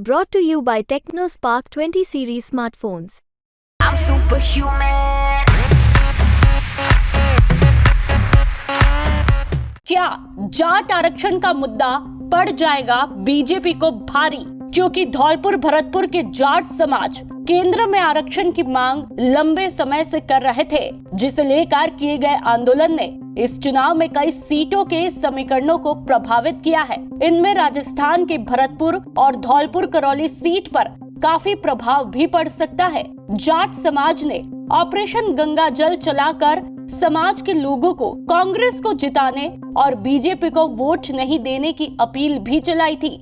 Brought to you by TechnoSpark 20 series smartphones. I'm superhuman. क्या जाट आरक्षण का मुद्दा पड़ जाएगा बीजेपी को भारी, क्योंकि धौलपुर भरतपुर के जाट समाज केंद्र में आरक्षण की मांग लंबे समय से कर रहे थे, जिसे लेकर किए गए आंदोलन ने इस चुनाव में कई सीटों के समीकरणों को प्रभावित किया है। इनमें राजस्थान के भरतपुर और धौलपुर करौली सीट पर काफी प्रभाव भी पड़ सकता है। जाट समाज ने ऑपरेशन गंगा जल चलाकर समाज के लोगों को कांग्रेस को जिताने और बीजेपी को वोट नहीं देने की अपील भी चलाई थी।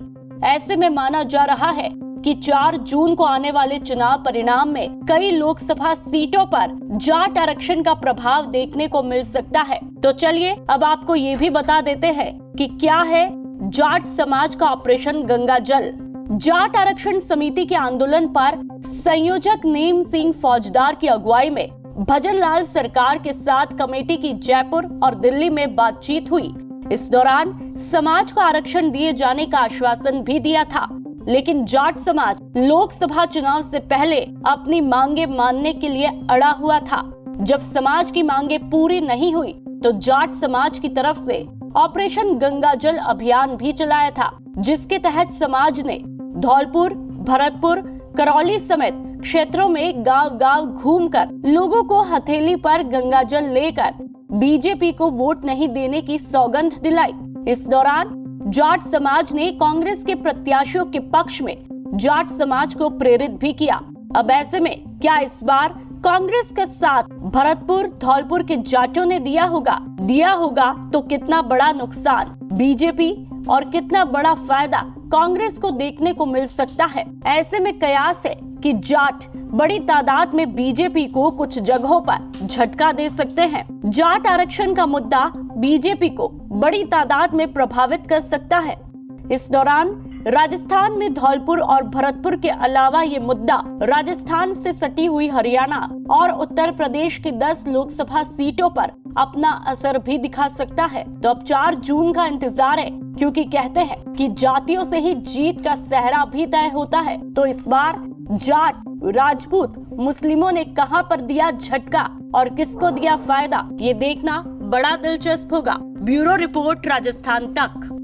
ऐसे में माना जा रहा है कि 4 जून को आने वाले चुनाव परिणाम में कई लोकसभा सीटों पर जाट आरक्षण का प्रभाव देखने को मिल सकता है। तो चलिए अब आपको ये भी बता देते हैं कि क्या है जाट समाज का ऑपरेशन गंगा जल। जाट आरक्षण समिति के आंदोलन पर संयोजक नेम सिंह फौजदार की अगुवाई में भजन लाल सरकार के साथ कमेटी की जयपुर और दिल्ली में बातचीत हुई। इस दौरान समाज को आरक्षण दिए जाने का आश्वासन भी दिया था, लेकिन जाट समाज लोकसभा चुनाव से पहले अपनी मांगे मानने के लिए अड़ा हुआ था। जब समाज की मांगे पूरी नहीं हुई तो जाट समाज की तरफ से ऑपरेशन गंगा जल अभियान भी चलाया था, जिसके तहत समाज ने धौलपुर, भरतपुर, करौली समेत क्षेत्रों में गांव-गांव घूमकर लोगों को हथेली पर गंगा जल लेकर बीजेपी को वोट नहीं देने की सौगंध दिलाई। इस दौरान जाट समाज ने कांग्रेस के प्रत्याशियों के पक्ष में जाट समाज को प्रेरित भी किया। अब ऐसे में क्या इस बार कांग्रेस का साथ भरतपुर, धौलपुर के जाटों ने दिया होगा तो कितना बड़ा नुकसान बीजेपी और कितना बड़ा फायदा कांग्रेस को देखने को मिल सकता है। ऐसे में कयास है कि जाट बड़ी तादाद में बीजेपी को कुछ जगहों पर झटका दे सकते हैं। जाट आरक्षण का मुद्दा बीजेपी को बड़ी तादाद में प्रभावित कर सकता है। इस दौरान राजस्थान में धौलपुर और भरतपुर के अलावा ये मुद्दा राजस्थान से सटी हुई हरियाणा और उत्तर प्रदेश की 10 लोकसभा सीटों पर अपना असर भी दिखा सकता है। तो अब 4 जून का इंतजार है, क्योंकि कहते हैं कि जातियों से ही जीत का सेहरा भी तय होता है। तो इस बार जाट, राजपूत, मुस्लिमों ने कहां पर दिया झटका और किसको दिया फायदा, ये देखना बड़ा दिलचस्प होगा। ब्यूरो रिपोर्ट, राजस्थान तक।